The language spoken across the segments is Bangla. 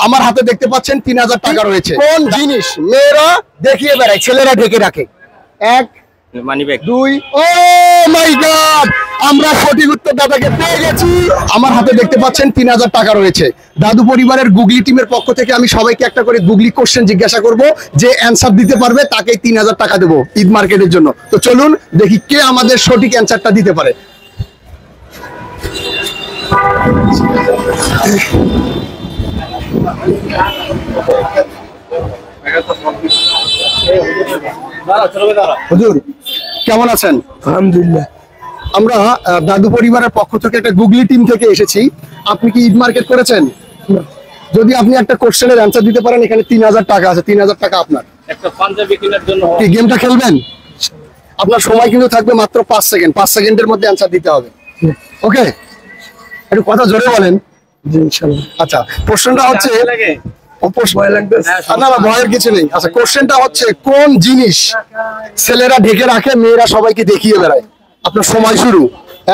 আমার হাতে দেখতে পাচ্ছেন 3000 টাকা রয়েছে। কোন জিনিস মেয়েরা দেখিয়ে বেড়ায় ছেলেরা ঢেকে রাখে? 1 মানি ব্যাগ। 2 ও মাই গড, আমরা সঠিক উত্তর দাদাকে পেয়ে গেছি। আমার হাতে দেখতে পাচ্ছেন 3000 টাকা রয়েছে। দাদু পরিবারের গুগলি টিমের পক্ষ থেকে আমি সবাইকে একটা করে গুগলি কোশ্চেন জিজ্ঞাসা করব, যে অ্যানসার দিতে পারবে তাকে 3000 টাকা দেবো ঈদ মার্কেটের জন্য। তো চলুন দেখি কে আমাদের সঠিক অ্যানসারটা দিতে পারে। হুজুর কেমন আছেন? আলহামদুলিল্লাহ। আমরা দাদু পরিবারের পক্ষ থেকে একটা গুগলি টিম থেকে এসেছি। আপনি কি ঈদ মার্কেট করেছেন? যদি আপনি একটা কোশ্চেনের অ্যানসার দিতে পারেন, এখানে 3000 টাকা আছে। 3000 টাকা আপনার। একটা পাঞ্জাবি কেনার জন্য কি গেমটা খেলবেন? আপনার সময় কিন্তু থাকবে মাত্র 5 সেকেন্ড। 5 সেকেন্ডের মধ্যে অ্যানসার দিতে হবে। ওকে, একটু কথা জোরে বলেন। জি ইনশাআল্লাহ। আচ্ছা, প্রশ্নটা হচ্ছে ভয় লাগতেছে। না না, ভয়ের কিছু নেই। আচ্ছা, কোশ্চেনটা হচ্ছে কোন জিনিস ছেলেরা ঢেকে রাখে, মেয়েরা সবাইকে দেখিয়ে বেড়ায়? আপনার সময় শুরু।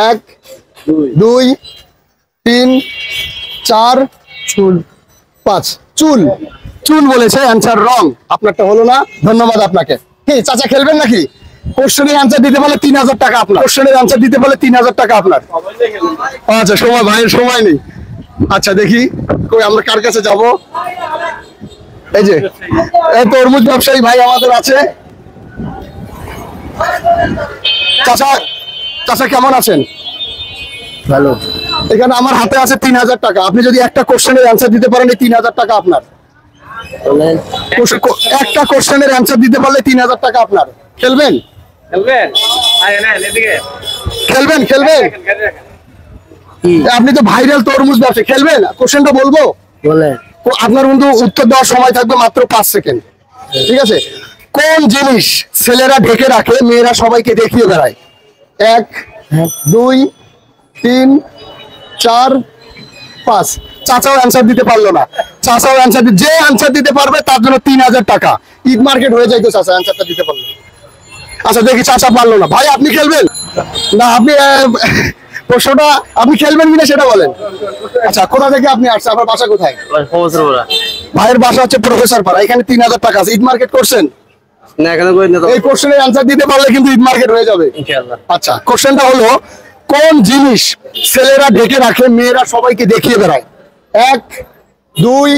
1 2 3 4 চুল। 5 চুল। চুল বলেছে, অ্যানসার রং। আপনারটা হলো না। ধন্যবাদ আপনাকে। কি চাচা খেলবেন নাকি? কোশ্চেনের অ্যানসার দিতে পারলে 3000 টাকা আপনার। কোশ্চেনের অ্যানসার দিতে পারলে 3000 টাকা আপনার। আচ্ছা, সময় ভাইয়ের সময় নেই। আচ্ছা দেখি কই আমরা কার কাছে যাব। এই যে এই তরমুজ ব্যবসায়ী ভাই আমাদের আছে। চাচা, চাচা কেমন আছেন? ভালো। এখানে আমার হাতে আছে 3000 টাকা। আপনি যদি একটা কোশ্চেনের অ্যানসার দিতে পারেন, এই 3000 টাকা আপনার। একটা কোশ্চেনের অ্যানসার দিতে পারলে 3000 টাকা আপনার। খেলবেন? খেলবেন? আয় না এদিকে। খেলবেন? খেলবেন? আপনি তো ভাইরাল তরমুজ ব্যবসায়ী, খেলবেন? কোশ্চেনটা বলবো? বলেন। আপনার বন্ধু উত্তর দেওয়ার সময় থাকবে মাত্র 5 সেকেন্ড। ঠিক আছে? কোন জিনিস ছেলেরা ঢেকে রাখে, মেয়েরা সবাইকে দেখিয়ে বেড়ায়? 1 2 3 4 5। চাচাও অ্যানসার দিতে পারলো না। চাচাও অ্যানসার যে অ্যানসার দিতে পারবে তার জন্য 3000 টাকা। ঈদ মার্কেট হয়ে যাইতো চাচা অ্যানসারটা দিতে পারলো। আচ্ছা দেখি, চাচা পারলো না। ভাই আপনি খেলবেন না? আপনি প্রশ্নটা আপনি খেলবেন কিনা সেটা বলেন। আচ্ছা, কোথা থেকে আপনি আসছেন? আপনার বাসা কোথায়? ভাইয়ের বাসা হচ্ছে প্রফেসর পাড়া। এখানে 3000 টাকা আছে। ঈদ মার্কেট করছেন? না এখানে কই না তো। এই কোশ্চেনের অ্যানসার দিতে পারলে কিন্তু ঈদ মার্কেট হয়ে যাবে ইনশাআল্লাহ। আচ্ছা, কোশ্চেনটা হলো কোন জিনিস ছেলেরা ঢেকে রাখে, মেয়েরা সবাইকে দেখিয়ে বেড়ায়? 1 2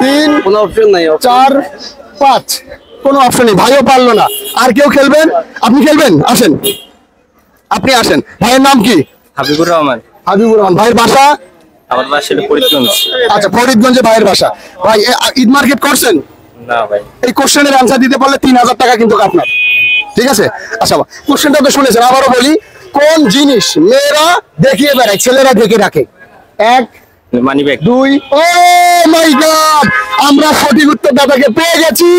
3 কোনো অপশন নাই। 4 5। কোনো অপশন নেই। ভাইও পারলো না। আর কেউ খেলবেন? আপনি খেলবেন? আসেন, আপনি আসেন। ভাইয়ের নাম কি? হাবিবুর রহমান। হাবিবুর রহমান। ভাইয়ের বাসা? আমার বাসা ফরিদগঞ্জ। আচ্ছা, ফরিদগঞ্জে ভাইয়ের বাসা। ভাই ঈদ মার্কেট করছেন? না ভাই। এই কোশ্চেনের অ্যানসার দিতে পারলে 3000 টাকা কিন্তু আপনার। ঠিক আছে? আচ্ছা, কোশ্চেনটা তো শুনেছেন, আবারও বলি। কোন জিনিস মেয়েরা দেখিয়ে বেড়ায়, ছেলেরা ঢেকে রাখে? 1 মানি ব্যাগ। 2 ও মাই গড, আমরা সঠিক উত্তর দাদাকে পেয়ে গেছি।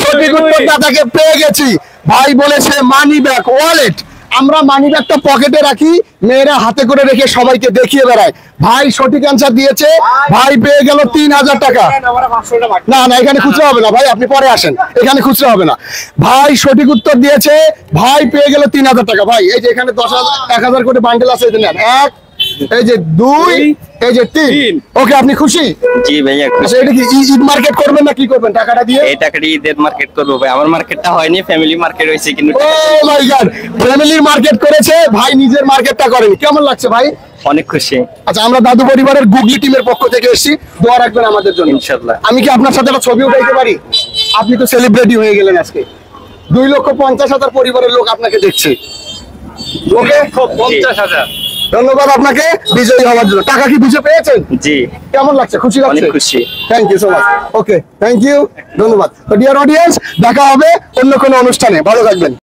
সঠিক উত্তর দাদাকে পেয়ে গেছি। ভাই বলেছে মানি ব্যাগ, ওয়ালেট। আমরা মানি ব্যাগটা পকেটে রাখি, মেয়েরা হাতে করে রেখে সবাইকে দেখিয়ে বেড়ায়। ভাই সঠিক অ্যানসার দিয়েছে। ভাই পেয়ে গেল 3000 টাকা। না না, এখানে খুচরা হবে না ভাই, আপনি পরে আসেন। এখানে খুচরা হবে না। ভাই সঠিক উত্তর দিয়েছে। ভাই পেয়ে গেল 3000 টাকা। ভাই এই যে এখানে 10,000 1000 করে বান্ডেল আছে, এই নেন। 1 এই যে 2 এই যে 3। ওকে, আপনি খুশি? জি ভাইয়া খুশি। আচ্ছা, এটা কি ঈদ মার্কেট করবেন না কি করবেন টাকাটা দিয়ে? এই টাকাটা ঈদের মার্কেট করবো ভাই। আমার মার্কেটটা হয়নি, ফ্যামিলি মার্কেট হয়েছে কিন্তু। ও মাই গড, ফ্যামিলির মার্কেট করেছে ভাই, নিজের মার্কেটটা করেনি। কেমন লাগছে ভাই? অনেক খুশি। আচ্ছা, আমরা দাদু পরিবারের গুগলি টিমের পক্ষ থেকে এসেছি। দোয়া রাখবেন আমাদের জন্য ইনশাআল্লাহ। আমি কি আপনার সাথে একটা ছবি উঠাইতে পারি? আপনি তো সেলিব্রিটি হয়ে গেলেন আজকে। 2,50,000 পরিবারের লোক আপনাকে দেখছে। ওকে, 50,000। ধন্যবাদ আপনাকে বিজয়ী হওয়ার জন্য। টাকা কি বুঝে পেয়েছেন? জি। কেমন লাগছে? খুশি লাগছে? অনেক খুশি। Thank you so much. Okay, thank you, ধন্যবাদ। তো ডিয়ার অডিয়েন্স, দেখা হবে অন্য কোনো অনুষ্ঠানে। ভালো থাকবেন।